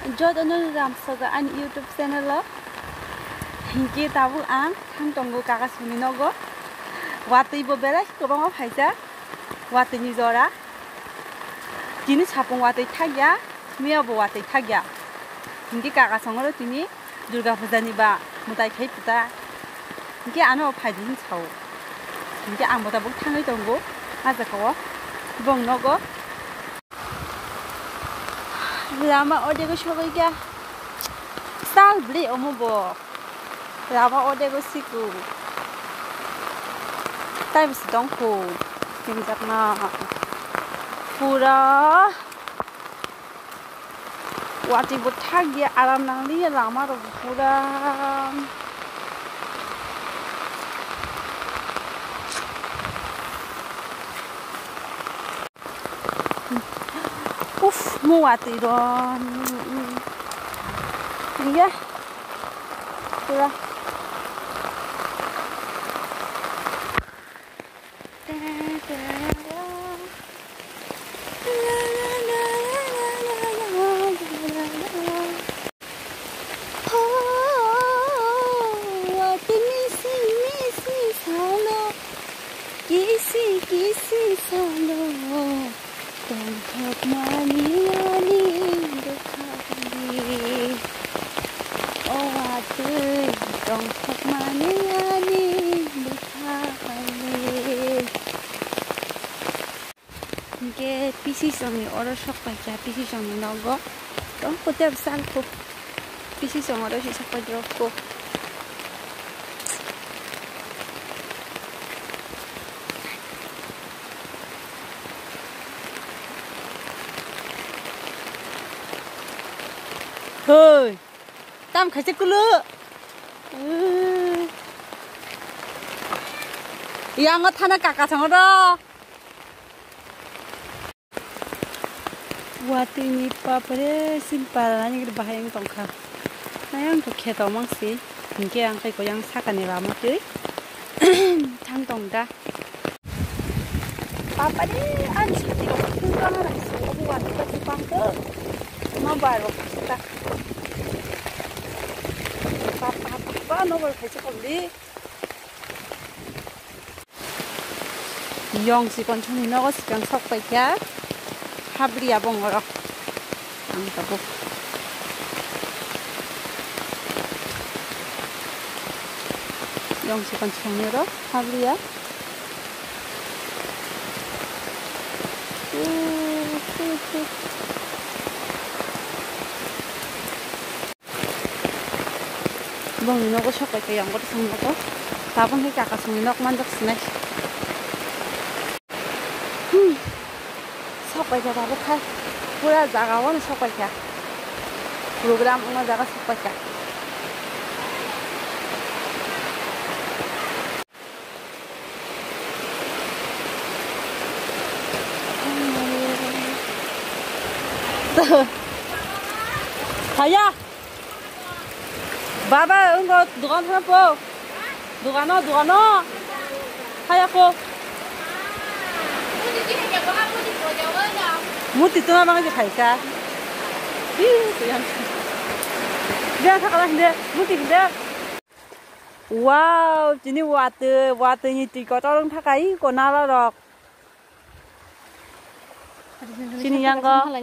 Jodoh ramsaga an YouTube channel lo. Hingke tabu ang tangtongo kaka suni nogo. Watui bo belas kobang phaisa. Watui ni jora. Tini sapong watui thagya, miya bo watui thagya. Hingke kaka songoro tini Durga Puja ni ba mutai khai puta. Hingke ano phaidi hin chau. Hingke ang bota buk thangai tongo. Aja ko bong nogo. Lama ode ko shogai kya. Sal bli omobo. Lama ode ko siku. Tai bis dong ko. Tingjak na. Pura. Wati bo thagya aram nang li lama ro pura. Uf, muat iron. Iya. Pura. Kisi salo. Tangkap maniani dekali. Oh watui tangkap maniani dekali. Hingke pisi songi oro sokpai kya pisi songi nogo. Tong kote salko. Pisi songi oro si sokpai droko. Hei, tam khai se kulu. Yang thana kaka sangoro. Wati ni papare simpal ani bahayang tongkha. Nayang to kheto mangsi. Hingke ang kai ko yang sakani lama tui. Thang tongda. Papare an chiti ko kunga ra so wati ka tipang ko. Mobile kita. Papa no boleh kasih kembali. Yang si koncon ini aku sekarang sok pakai. Habri abang orang. Angkat bu. Yang si koncon ini orang habri ya. Bang ini aku sok pakai yang aku sama aku. Tapi nih kakak sini aku manjak snack. Sok pakai apa kan? Pura jaga wan sok pakai. Program enggak jaga sok pakai. Hayya. Baba, enggak dugaan apa? Dugaan. Hayya ko. Muti tu nama bang siapa? Dia sekarang dia muti dia. Wow, ini water ni tiga orang thakai kona lah dok. Sini yang kau.